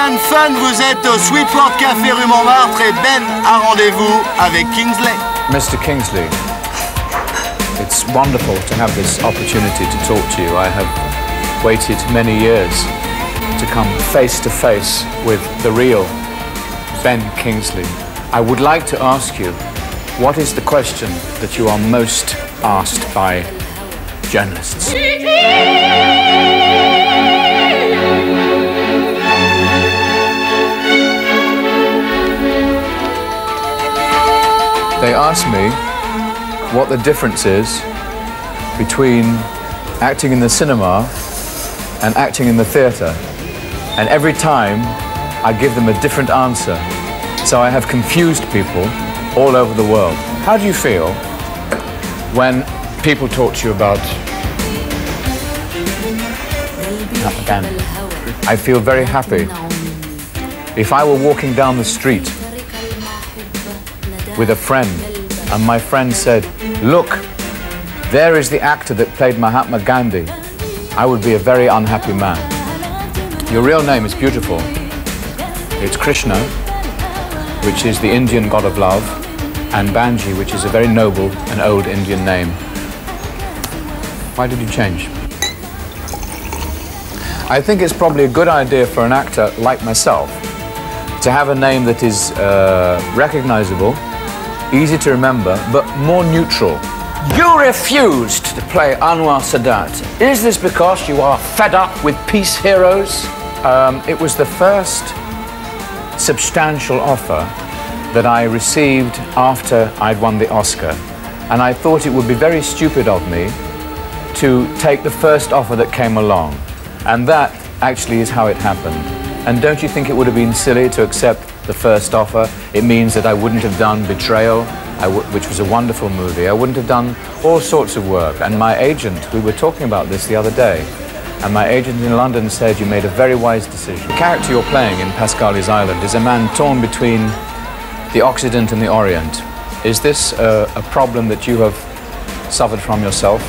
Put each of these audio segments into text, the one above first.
and fun, vous êtes au Sweetwater Café rue Montmartre et Ben a rendez-vous avec Kingsley. Mr. Kingsley, it's wonderful to have this opportunity to talk to you. I have waited many years to come face to face with the real Ben Kingsley. I would like to ask you, what is the question that you are most asked by journalists? They ask me what the difference is between acting in the cinema and acting in the theatre. And every time I give them a different answer. So I have confused people all over the world. How do you feel when people talk to you about propaganda? I feel very happy. If I were walking down the street with a friend and my friend said, "Look, there is the actor that played Mahatma Gandhi," I would be a very unhappy man. Your real name is beautiful. It's Krishna, which is the Indian god of love, and Banji, which is a very noble and old Indian name. Why did you change? I think it's probably a good idea for an actor like myself to have a name that is recognizable, easy to remember, but more neutral. You refused to play Anwar Sadat. Is this because you are fed up with peace heroes? It was the first substantial offer that I received after I'd won the Oscar. And I thought it would be very stupid of me to take the first offer that came along. And that actually is how it happened. And don't you think it would have been silly to accept the first offer? It means that I wouldn't have done Betrayal, which was a wonderful movie. I wouldn't have done all sorts of work. And my agent, we were talking about this the other day, and my agent in London said, "You made a very wise decision." The character you're playing in Pascali's Island is a man torn between the Occident and the Orient. Is this a problem that you have suffered from yourself?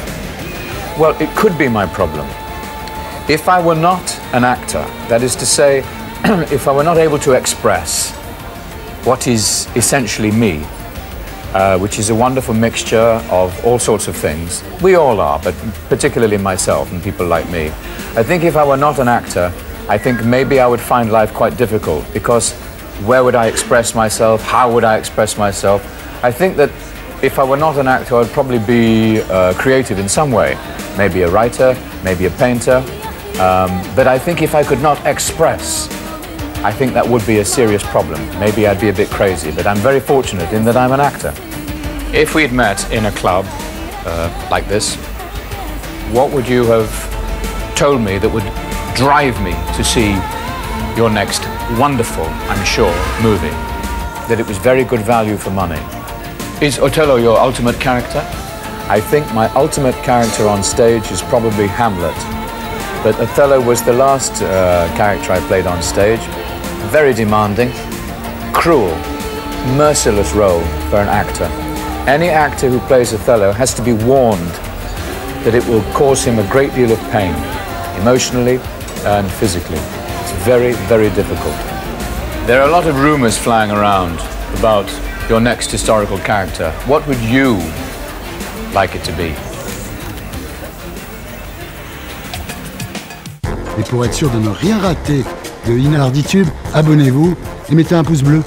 Well, it could be my problem. If I were not an actor, that is to say, if I were not able to express what is essentially me, which is a wonderful mixture of all sorts of things. We all are, but particularly myself and people like me. I think if I were not an actor, I think maybe I would find life quite difficult, because where would I express myself? How would I express myself? I think that if I were not an actor, I'd probably be creative in some way. Maybe a writer, maybe a painter. But I think if I could not express, I think that would be a serious problem. Maybe I'd be a bit crazy, but I'm very fortunate in that I'm an actor. If we'd met in a club like this, what would you have told me that would drive me to see your next wonderful, I'm sure, movie? That it was very good value for money. Is Othello your ultimate character? I think my ultimate character on stage is probably Hamlet. But Othello was the last character I played on stage. Very demanding, cruel, merciless role for an actor. Any actor who plays Othello has to be warned that it will cause him a great deal of pain, emotionally and physically. It's very, very difficult. There are a lot of rumors flying around about your next historical character. What would you like it to be? Et pour être sûr de ne rien rater de Inarditube, abonnez-vous et mettez un pouce bleu.